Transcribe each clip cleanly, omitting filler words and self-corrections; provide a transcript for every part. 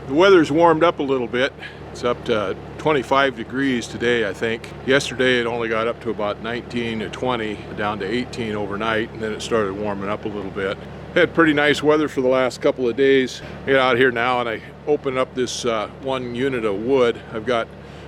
The weather's warmed up a little bit. It's up to 25 degrees today, I think. Yesterday it only got up to about 19 to 20, down to 18 overnight, and then it started warming up a little bit. Had pretty nice weather for the last couple of days. I get out here now and I open up this one unit of wood. I've got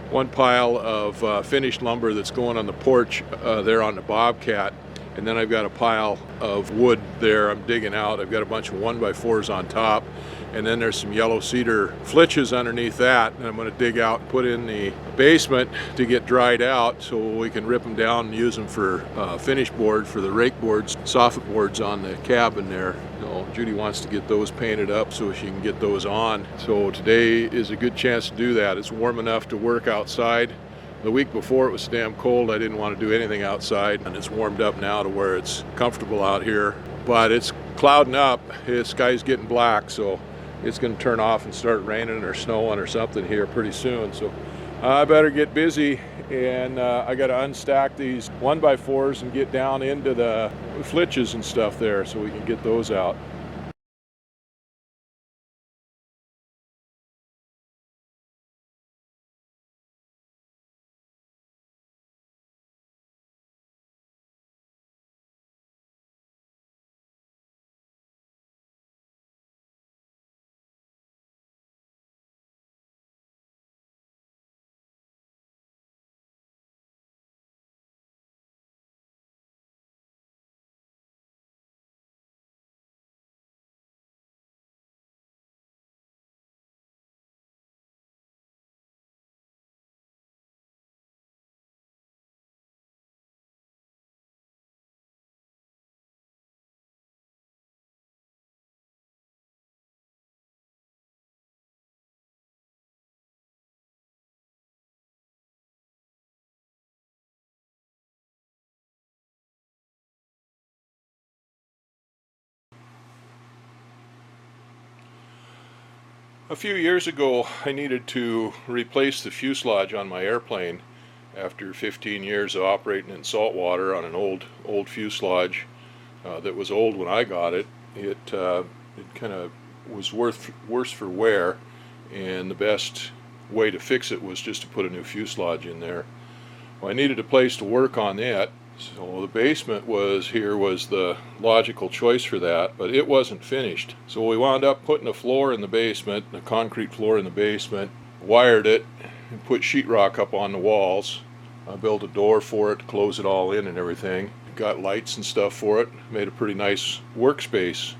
one pile of finished lumber that's going on the porch there on the Bobcat, and then I've got a pile of wood there I'm digging out. I've got a bunch of 1x4s on top, and then there's some yellow cedar flitches underneath that, and I'm going to dig out and put in the basement to get dried out so we can rip them down and use them for finish board for the rake boards, soffit boards on the cabin there. So Judy wants to get those painted up so she can get those on. So today is a good chance to do that. It's warm enough to work outside. The week before it was damn cold. I didn't want to do anything outside, and it's warmed up now to where it's comfortable out here. But it's clouding up. The sky's getting black, so it's going to turn off and start raining or snowing or something here pretty soon. So I better get busy, and I got to unstack these 1x4s and get down into the flitches and stuff there so we can get those out. A few years ago, I needed to replace the fuselage on my airplane after 15 years of operating in saltwater on an old fuselage that was old when I got it. It kind of was worse for wear, and the best way to fix it was just to put a new fuselage in there. Well, I needed a place to work on it, so the basement was the logical choice for that, but it wasn't finished. So we wound up putting a floor in the basement, a concrete floor in the basement, wired it, and put sheetrock up on the walls. I built a door for it to close it all in and everything. Got lights and stuff for it, made a pretty nice workspace.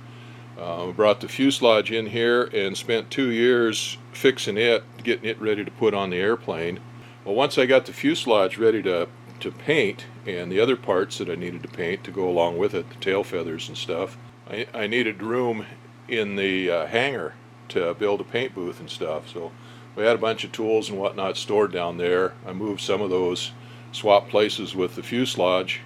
We brought the fuselage in here and spent 2 years fixing it, getting it ready to put on the airplane. Well, once I got the fuselage ready to paint, and the other parts that I needed to paint to go along with it, the tail feathers and stuff, I needed room in the hangar to build a paint booth and stuff. So we had a bunch of tools and whatnot stored down there. I moved some of those, swapped places with the fuselage,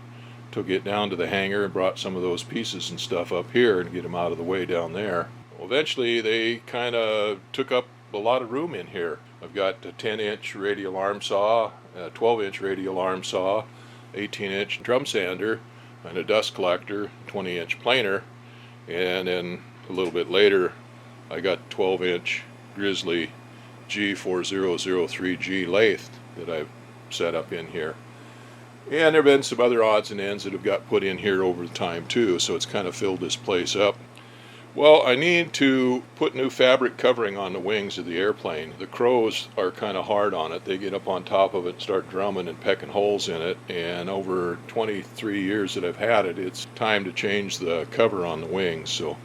took it down to the hangar and brought some of those pieces and stuff up here and get them out of the way down there. Well, eventually they kind of took up a lot of room in here. I've got a 10-inch radial arm saw, a 12-inch radial arm saw, 18-inch drum sander, and a dust collector, 20-inch planer, and then a little bit later I got 12-inch Grizzly G4003G lathe that I've set up in here. And there have been some other odds and ends that have got put in here over time too, so it's kind of filled this place up. Well, I need to put new fabric covering on the wings of the airplane. The crows are kind of hard on it. They get up on top of it and start drumming and pecking holes in it, and over 23 years that I've had it, it's time to change the cover on the wings. So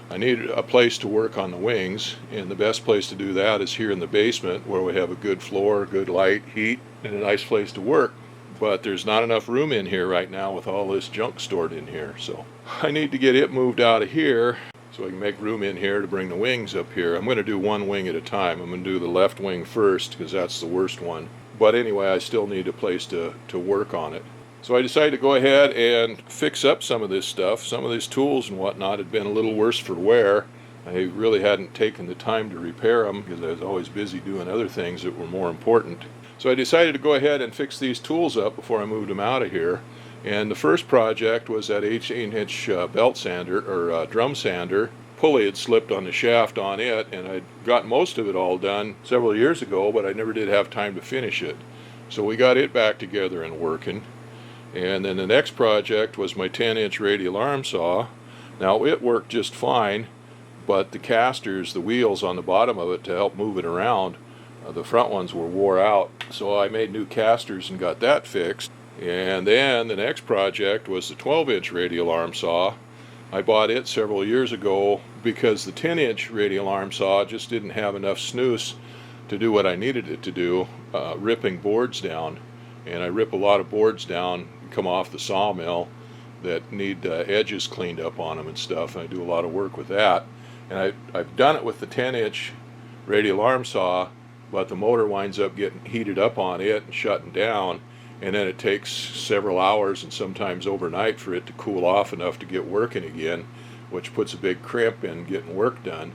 I need a place to work on the wings, and the best place to do that is here in the basement, where we have a good floor, good light, heat, and a nice place to work. But there's not enough room in here right now with all this junk stored in here, so I need to get it moved out of here so I can make room in here to bring the wings up here. I'm going to do one wing at a time. I'm going to do the left wing first because that's the worst one. But anyway, I still need a place to work on it. So I decided to go ahead and fix up some of this stuff. Some of these tools and whatnot had been a little worse for wear. I really hadn't taken the time to repair them because I was always busy doing other things that were more important. So I decided to go ahead and fix these tools up before I moved them out of here. And the first project was that 18-inch belt sander, or drum sander, pulley had slipped on the shaft on it, and I'd got most of it all done several years ago, but I never did have time to finish it. So we got it back together and working. And then the next project was my 10-inch radial arm saw. Now it worked just fine, but the casters, the wheels on the bottom of it to help move it around, the front ones were wore out. So I made new casters and got that fixed. And then the next project was the 12-inch radial arm saw. I bought it several years ago because the 10-inch radial arm saw just didn't have enough snooze to do what I needed it to do, ripping boards down. And I rip a lot of boards down, come off the sawmill, that need edges cleaned up on them and stuff, and I do a lot of work with that. And I've done it with the 10-inch radial arm saw, but the motor winds up getting heated up on it and shutting down, and then it takes several hours and sometimes overnight for it to cool off enough to get working again, which puts a big crimp in getting work done.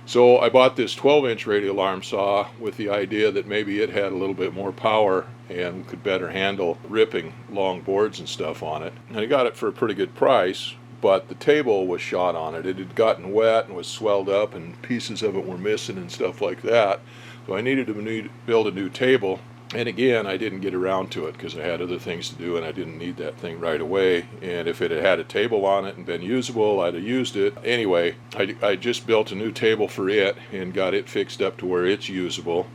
So I bought this 12-inch radial arm saw with the idea that maybe it had a little bit more power and could better handle ripping long boards and stuff on it. And I got it for a pretty good price, but the table was shot on it. It had gotten wet and was swelled up, and pieces of it were missing and stuff like that. So I needed to build a new table. And again, I didn't get around to it because I had other things to do and I didn't need that thing right away. And if it had had a table on it and been usable, I'd have used it. Anyway, I just built a new table for it and got it fixed up to where it's usable.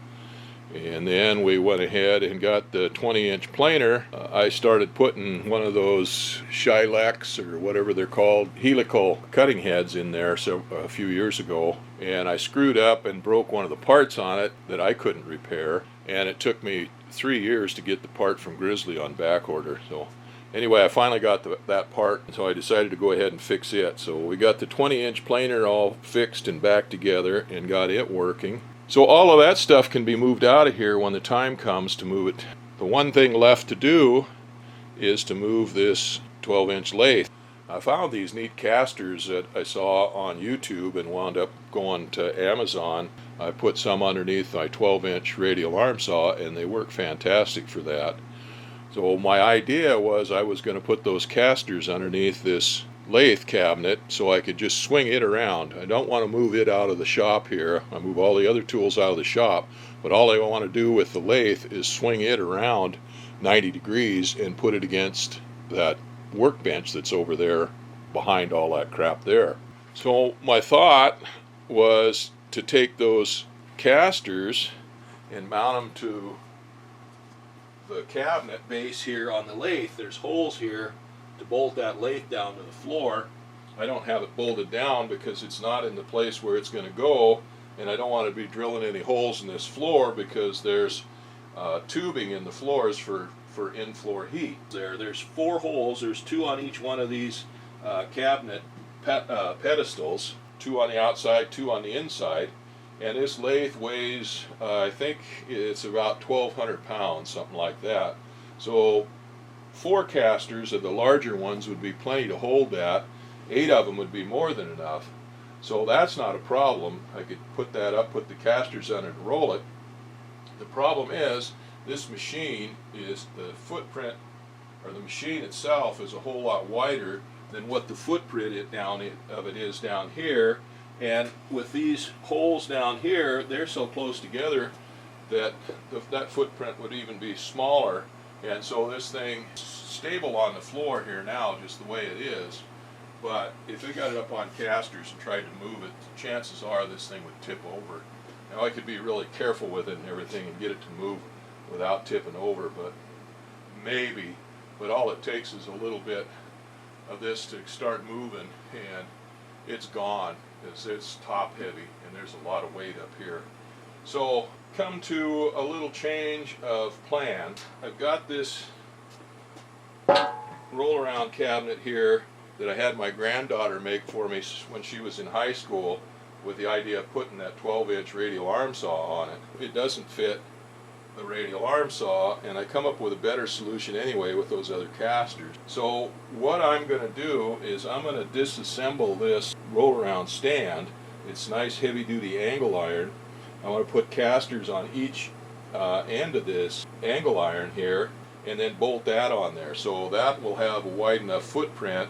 And then we went ahead and got the 20-inch planer. I started putting one of those Shylex or whatever they're called, helical cutting heads in there a few years ago. And I screwed up and broke one of the parts on it that I couldn't repair. And it took me 3 years to get the part from Grizzly on back order. So anyway, I finally got that part, so I decided to go ahead and fix it. So we got the 20-inch planer all fixed and back together and got it working. So all of that stuff can be moved out of here when the time comes to move it. The one thing left to do is to move this 12-inch lathe. I found these neat casters that I saw on YouTube and wound up going to Amazon. I put some underneath my 12-inch radial arm saw, and they work fantastic for that. So my idea was I was going to put those casters underneath this lathe cabinet so I could just swing it around. I don't want to move it out of the shop here. I move all the other tools out of the shop, but all I want to do with the lathe is swing it around 90 degrees and put it against that workbench that's over there behind all that crap there. So my thought was to take those casters and mount them to the cabinet base here on the lathe. There's holes here to bolt that lathe down to the floor. I don't have it bolted down because it's not in the place where it's going to go, and I don't want to be drilling any holes in this floor because there's tubing in the floors for in-floor heat. There's 4 holes. There's 2 on each one of these cabinet pedestals, 2 on the outside, 2 on the inside, and this lathe weighs I think it's about 1,200 pounds, something like that. So 4 casters of the larger ones would be plenty to hold that. 8 of them would be more than enough. So that's not a problem. I could put that up, put the casters on it and roll it. The problem is this machine is the footprint, or the machine itself is a whole lot wider than what the footprint of it is down here. And with these holes down here, they're so close together that that footprint would even be smaller. And so this thing is stable on the floor here now, just the way it is. But if I got it up on casters and tried to move it, chances are this thing would tip over. Now I could be really careful with it and everything and get it to move without tipping over, but maybe. But all it takes is a little bit of this to start moving, and it's gone. It's top heavy, and there's a lot of weight up here. So come to a little change of plan. I've got this roll around cabinet here that I had my granddaughter make for me when she was in high school, with the idea of putting that 12-inch radial arm saw on it. It doesn't fit the radial arm saw, and I come up with a better solution anyway with those other casters. So what I'm going to do is I'm going to disassemble this roll around stand. It's nice heavy duty angle iron. I want to put casters on each end of this angle iron here and then bolt that on there. So that will have a wide enough footprint.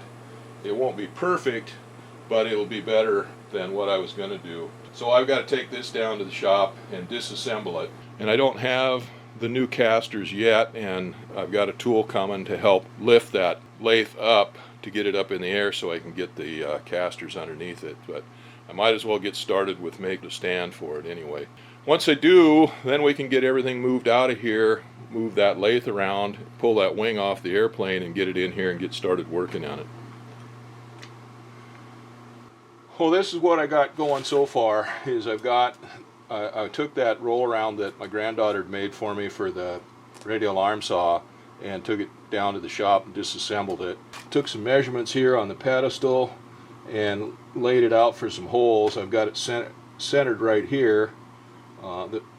It won't be perfect, but it'll be better than what I was going to do. So I've got to take this down to the shop and disassemble it. And I don't have the new casters yet, and I've got a tool coming to help lift that lathe up to get it up in the air so I can get the casters underneath it. But I might as well get started with making a stand for it anyway. Once I do, then we can get everything moved out of here, move that lathe around, pull that wing off the airplane and get it in here and get started working on it. Well, this is what I got going so far. Is I took that roll around that my granddaughter had made for me for the radial arm saw and took it down to the shop and disassembled it. Took some measurements here on the pedestal and laid it out for some holes. I've got it centered right here.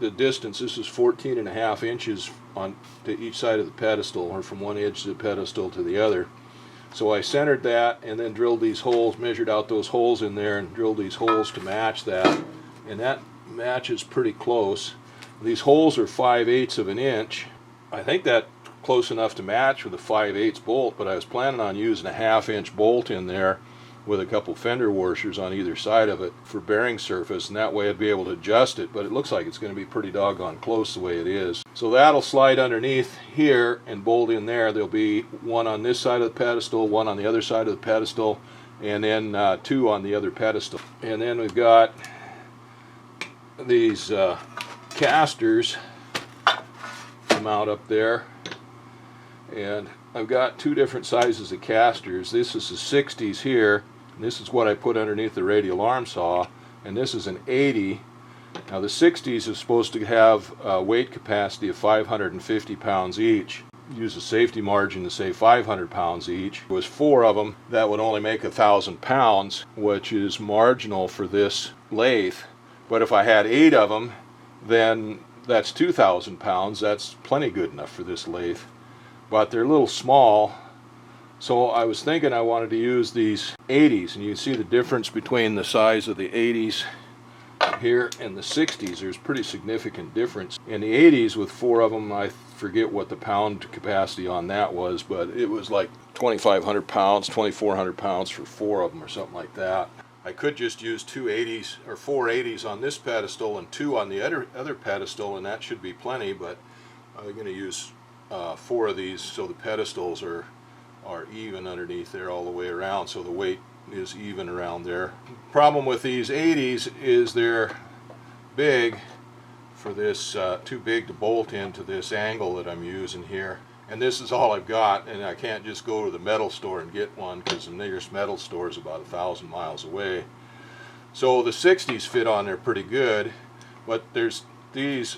The distance, this is 14.5 inches on to each side of the pedestal, or from one edge of the pedestal to the other. So I centered that and then drilled these holes, measured out those holes in there and drilled these holes to match that, and that matches pretty close. These holes are 5/8 of an inch. I think that's close enough to match with a 5/8 bolt, but I was planning on using a 1/2 inch bolt in there with a couple fender washers on either side of it for bearing surface, and that way I'd be able to adjust it, but it looks like it's going to be pretty doggone close the way it is. So that'll slide underneath here and bolt in there. There'll be one on this side of the pedestal, one on the other side of the pedestal, and then two on the other pedestal. And then we've got these casters to mount up there, and I've got two different sizes of casters. This is the 60s here, and this is what I put underneath the radial arm saw, and this is an 80. Now the 60s is supposed to have a weight capacity of 550 pounds each. Use a safety margin to say 500 pounds each. It was 4 of them that would only make 1,000 pounds, which is marginal for this lathe. But if I had 8 of them, then that's 2,000 pounds. That's plenty good enough for this lathe. But they're a little small, so I was thinking I wanted to use these 80s, and you can see the difference between the size of the 80s here and the 60s. There's pretty significant difference. In the 80s, with 4 of them, I forget what the pound capacity on that was, but it was like 2,500 pounds, 2,400 pounds for 4 of them or something like that. I could just use 2 80s or 4 80s on this pedestal and 2 on the other pedestal, and that should be plenty, but I'm going to use 4 of these so the pedestals are even underneath there all the way around, so the weight is even around there. Problem with these 80s is they're big for this, too big to bolt into this angle that I'm using here. And this is all I've got, and I can't just go to the metal store and get one because the nearest metal store is about 1,000 miles away. So the 60s fit on there pretty good, but there's these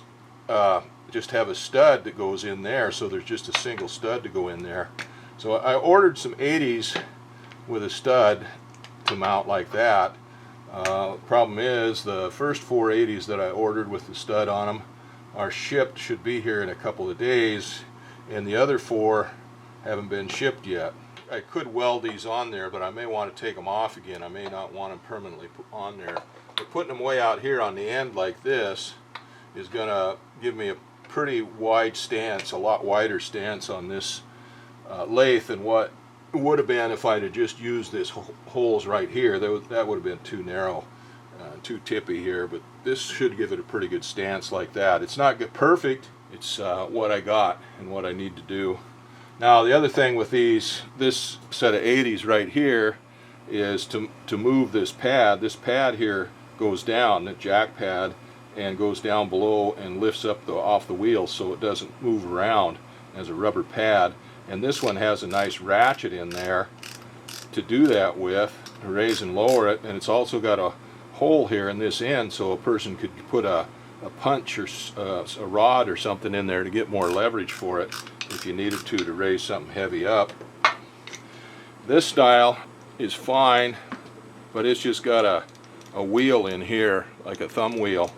just have a stud that goes in there, so there's just a single stud to go in there. So I ordered some 80s with a stud to mount like that. Problem is, the first 4 80s that I ordered with the stud on them are shipped, should be here in a couple of days, and the other 4 haven't been shipped yet. I could weld these on there, but I may want to take them off again. I may not want them permanently put on there. But putting them way out here on the end like this is going to give me a pretty wide stance, a lot wider stance on this lathe than what it would have been if I'd have just used this holes right here. That would have been too narrow, too tippy here, but this should give it a pretty good stance like that. It's not good, perfect. It's what I got and what I need to do. Now the other thing with this set of 80s right here is to move this pad. This pad here goes down, the jack pad, and goes down below and lifts up off the wheel so it doesn't move around as a rubber pad. And this one has a nice ratchet in there to do that with, to raise and lower it, and it's also got a hole here in this end so a person could put a punch or a rod or something in there to get more leverage for it if you needed to raise something heavy up. This style is fine, but it's just got a wheel in here, like a thumb wheel,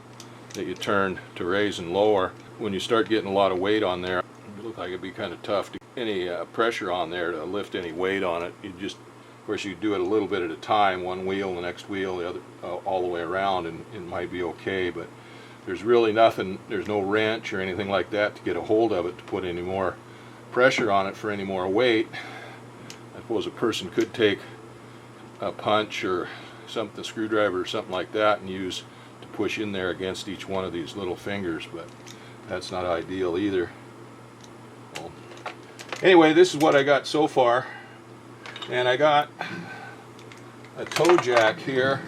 that you turn to raise and lower. When you start getting a lot of weight on there, it looks like it'd be kind of tough to get any pressure on there to lift any weight on it. You just, of course, you do it a little bit at a time, one wheel, the next wheel, the other, all the way around, and it might be okay, but there's really nothing, there's no wrench or anything like that to get a hold of it to put any more pressure on it for any more weight. I suppose a person could take a punch or something, a screwdriver or something like that, and use to push in there against each one of these little fingers, but that's not ideal either. Well, anyway, this is what I got so far, and I got a toe jack here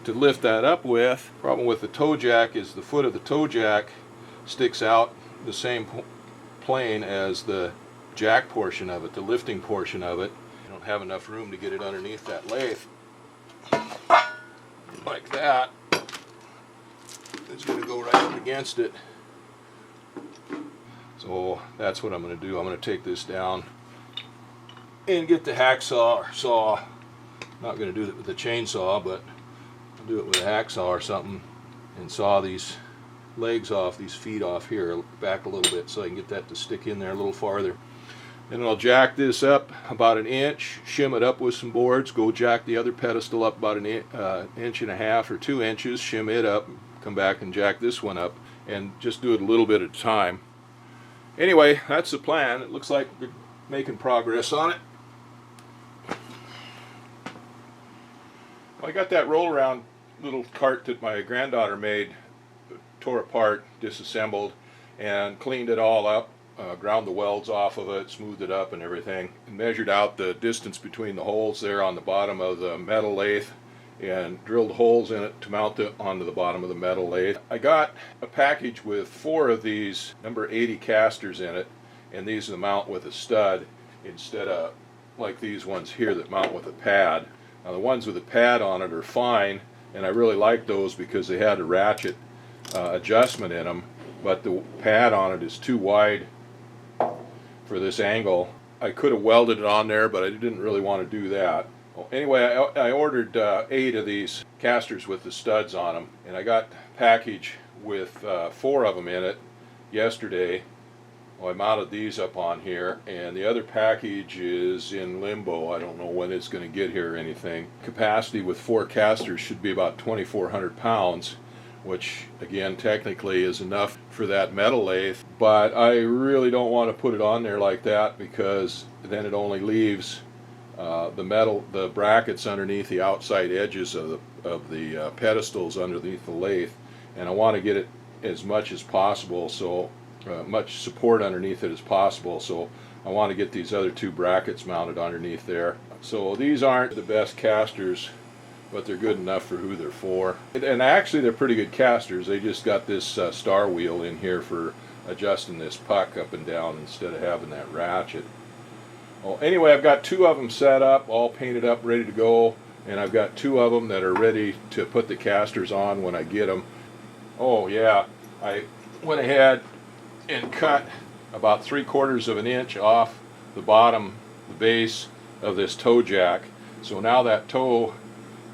to lift that up with. Problem with the toe jack is the foot of the toe jack sticks out the same plane as the jack portion of it, the lifting portion of it. You don't have enough room to get it underneath that lathe like that. It's going to go right up against it. So that's what I'm going to do. I'm going to take this down and get the hacksaw or saw. Not going to do it with a chainsaw, but I'll do it with a hacksaw or something and saw these legs off, these feet off here, back a little bit so I can get that to stick in there a little farther. And I'll jack this up about an inch, shim it up with some boards, go jack the other pedestal up about an inch and a half or 2 inches, shim it up, come back and jack this one up, and just do it a little bit at a time. Anyway, that's the plan. It looks like we're making progress on it. Well, I got that roll around little cart that my granddaughter made, tore apart, disassembled, and cleaned it all up, ground the welds off of it, smoothed it up and everything, and measured out the distance between the holes there on the bottom of the metal lathe, and drilled holes in it to mount it onto the bottom of the metal lathe. I got a package with 4 of these number 80 casters in it, and these are the mount with a stud instead of like these ones here that mount with a pad. Now the ones with a pad on it are fine, and I really like those because they had a ratchet adjustment in them, but the pad on it is too wide for this angle. I could have welded it on there, but I didn't really want to do that. Well, anyway, I ordered 8 of these casters with the studs on them, and I got a package with 4 of them in it yesterday. Well, I mounted these up on here, and the other package is in limbo. I don't know when it's going to get here or anything. Capacity with 4 casters should be about 2,400 pounds, which again technically is enough for that metal lathe, but I really don't want to put it on there like that because then it only leaves the brackets underneath the outside edges of the pedestals underneath the lathe, and I want to get it as much as possible, so much support underneath it as possible, so I want to get these other 2 brackets mounted underneath there. So these aren't the best casters, but they're good enough for who they're for. And actually they're pretty good casters. They just got this star wheel in here for adjusting this puck up and down instead of having that ratchet. Well, anyway, I've got 2 of them set up, all painted up, ready to go, and I've got 2 of them that are ready to put the casters on when I get them. Oh yeah, I went ahead and cut about 3/4 of an inch off the bottom, the base of this toe jack. So now that toe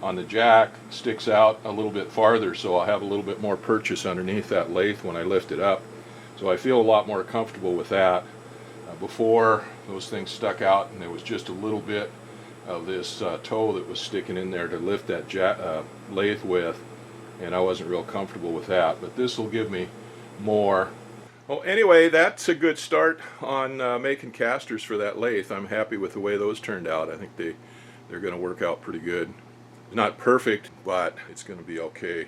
on the jack sticks out a little bit farther, so I'll have a little bit more purchase underneath that lathe when I lift it up. So I feel a lot more comfortable with that. Before, those things stuck out and there was just a little bit of this toe that was sticking in there to lift that lathe with, and I wasn't real comfortable with that, but this will give me more. Well, anyway, that's a good start on making casters for that lathe. I'm happy with the way those turned out. I think they're going to work out pretty good. Not perfect, but it's going to be okay.